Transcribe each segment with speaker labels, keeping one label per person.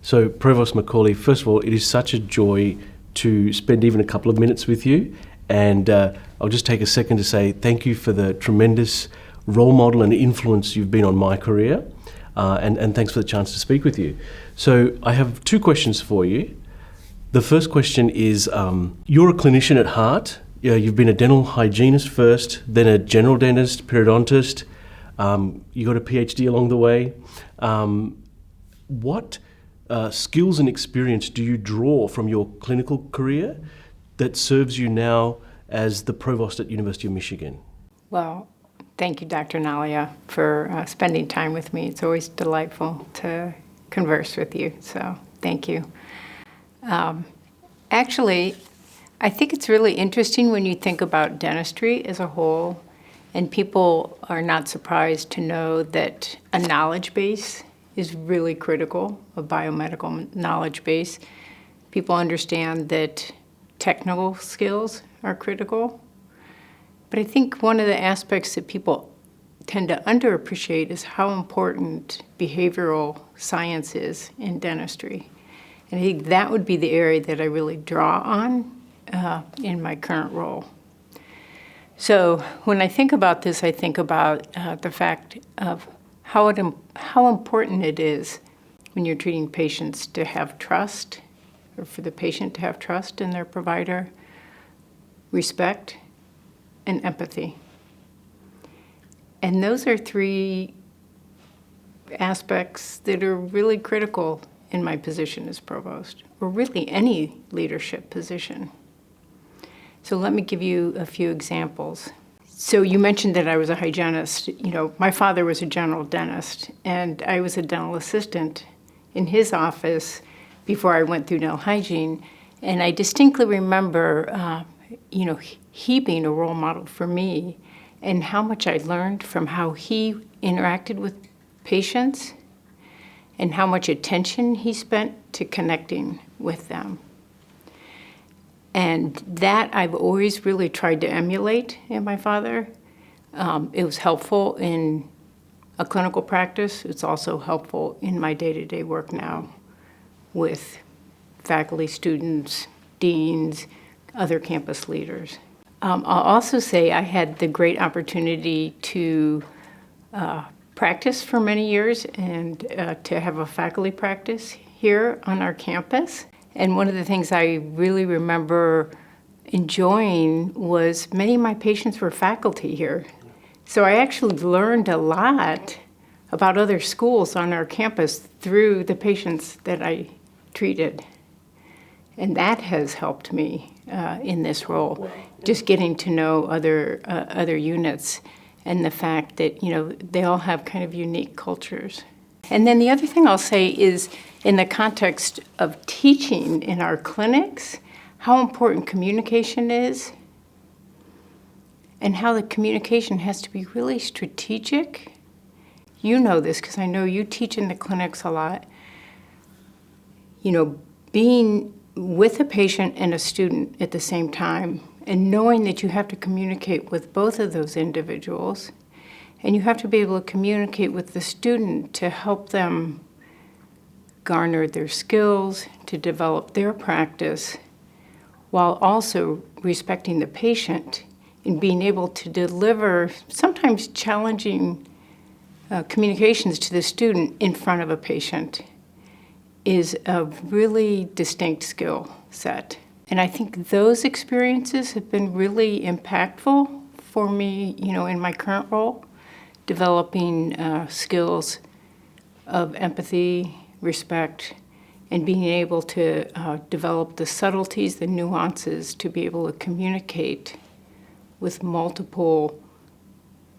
Speaker 1: So, Provost McCauley, first of all, it is such a joy to spend even a couple of minutes with you. And I'll just take a second to say thank you for the tremendous role model and influence you've been on my career. And thanks for the chance to speak with you. So I have two questions for you. The first question is, you're a clinician at heart. You've been a dental hygienist first, then a general dentist, periodontist. You got a PhD along the way. What skills and experience do you draw from your clinical career that serves you now as the provost at University of Michigan?
Speaker 2: Well, thank you, Dr. Nalia, for spending time with me. It's always delightful to converse with you, so thank you. Actually, I think it's really interesting when you think about dentistry as a whole, and people are not surprised to know that a knowledge base is really critical, a biomedical knowledge base. People understand that technical skills are critical. But I think one of the aspects that people tend to underappreciate is how important behavioral science is in dentistry. And I think that would be the area that I really draw on in my current role. So when I think about this, I think about the fact of how important it is when you're treating patients to have trust, or for the patient to have trust in their provider, respect, and empathy. And those are three aspects that are really critical in my position as provost, or really any leadership position. So let me give you a few examples. So you mentioned that I was a hygienist. You know, my father was a general dentist, and I was a dental assistant in his office before I went through dental hygiene. And I distinctly remember, he being a role model for me and how much I learned from how he interacted with patients and how much attention he spent to connecting with them. And that I've always really tried to emulate in my father. It was helpful in a clinical practice. It's also helpful in my day-to-day work now with faculty, students, deans, other campus leaders. I'll also say I had the great opportunity to practice for many years and to have a faculty practice here on our campus. And one of the things I really remember enjoying was many of my patients were faculty here. So I actually learned a lot about other schools on our campus through the patients that I treated. And that has helped me in this role, just getting to know other units and the fact that, they all have kind of unique cultures. And then the other thing I'll say is in the context of teaching in our clinics, how important communication is and how the communication has to be really strategic. You know this because I know you teach in the clinics a lot. Being with a patient and a student at the same time and knowing that you have to communicate with both of those individuals, and you have to be able to communicate with the student to help them garner their skills, to develop their practice, while also respecting the patient and being able to deliver sometimes challenging communications to the student in front of a patient is a really distinct skill set. And I think those experiences have been really impactful for me, in my current role, developing skills of empathy, respect, and being able to develop the subtleties, the nuances to be able to communicate with multiple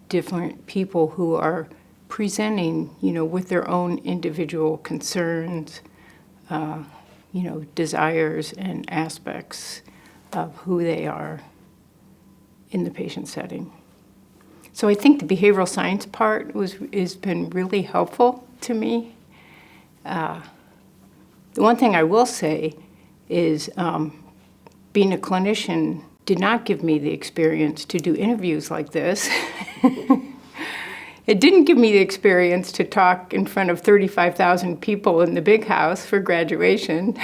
Speaker 2: different people who are presenting, with their own individual concerns, desires and aspects of who they are in the patient setting. So I think the behavioral science part has been really helpful to me. The one thing I will say is being a clinician did not give me the experience to do interviews like this. It didn't give me the experience to talk in front of 35,000 people in the big house for graduation,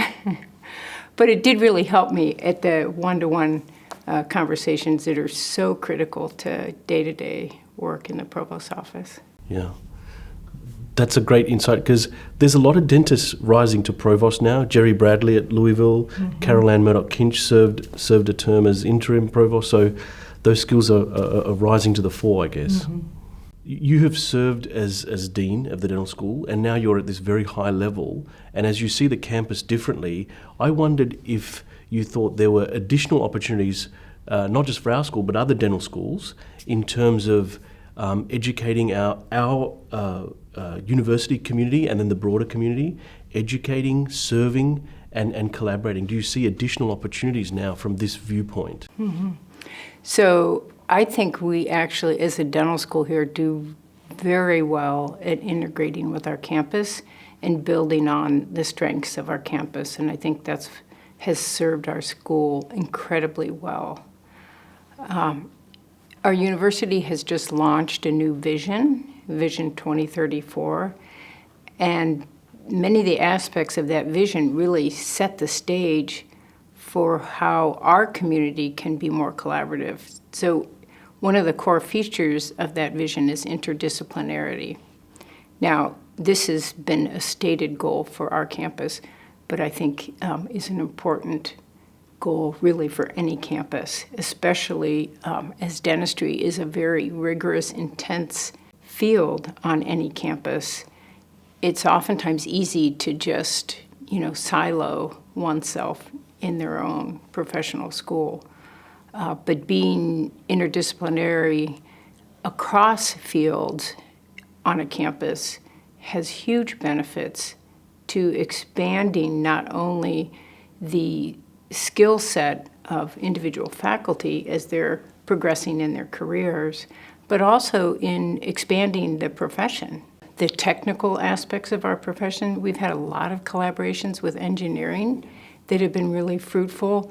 Speaker 2: but it did really help me at the one-to-one conversations that are so critical to day-to-day work in the provost's office.
Speaker 1: Yeah. That's a great insight, because there's a lot of dentists rising to provost now. Jerry Bradley at Louisville, Carol Ann Murdoch-Kinch served a term as interim provost, so those skills are rising to the fore, I guess. You have served as dean of the dental school, and now you're at this very high level, and as you see the campus differently, I wondered if you thought there were additional opportunities, not just for our school, but other dental schools, in terms of educating our university community and then the broader community, educating, serving, and collaborating. Do you see additional opportunities now from this viewpoint?
Speaker 2: So I think we actually, as a dental school here, do very well at integrating with our campus and building on the strengths of our campus, and I think that's has served our school incredibly well. Our university has just launched a new vision, Vision 2034, and many of the aspects of that vision really set the stage for how our community can be more collaborative. So one of the core features of that vision is interdisciplinarity. Now, this has been a stated goal for our campus, but I think is an important goal really for any campus, especially as dentistry is a very rigorous, intense field on any campus. It's oftentimes easy to just, silo oneself in their own professional school. But being interdisciplinary across fields on a campus has huge benefits to expanding not only the skill set of individual faculty as they're progressing in their careers, but also in expanding the profession. The technical aspects of our profession, we've had a lot of collaborations with engineering that have been really fruitful.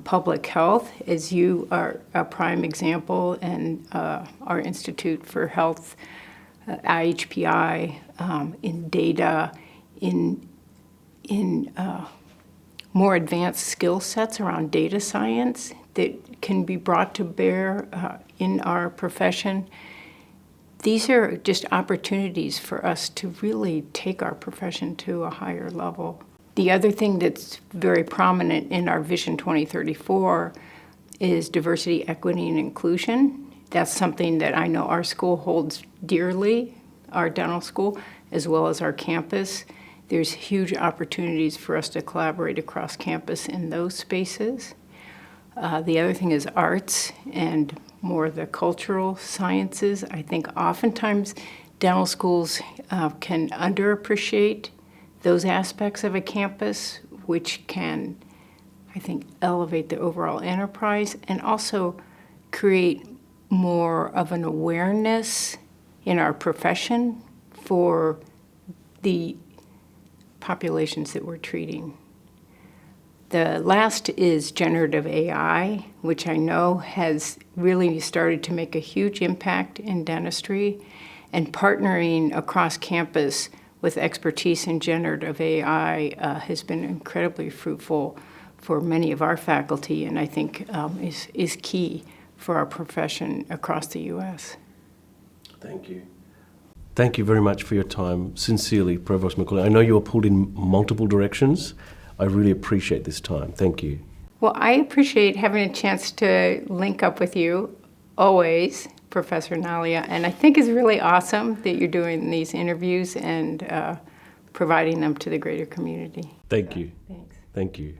Speaker 2: Public health, as you are a prime example, and our Institute for Health, IHPI, in data, in more advanced skill sets around data science that can be brought to bear in our profession. These are just opportunities for us to really take our profession to a higher level. The other thing that's very prominent in our Vision 2034 is diversity, equity, and inclusion. That's something that I know our school holds dearly, our dental school, as well as our campus. There's huge opportunities for us to collaborate across campus in those spaces. The other thing is arts and more the cultural sciences. I think oftentimes dental schools can underappreciate those aspects of a campus, which can, I think, elevate the overall enterprise and also create more of an awareness in our profession for the populations that we're treating. The last is generative AI, which I know has really started to make a huge impact in dentistry, and partnering across campus with expertise in generative AI has been incredibly fruitful for many of our faculty, and I think is key for our profession across the U.S.
Speaker 1: Thank you. Thank you very much for your time. Sincerely, Provost McCauley. I know you were pulled in multiple directions. I really appreciate this time. Thank you.
Speaker 2: Well, I appreciate having a chance to link up with you always, Professor Nalia, and I think it's really awesome that you're doing these interviews and providing them to the greater community.
Speaker 1: Thank you.
Speaker 2: Thanks.
Speaker 1: Thank you.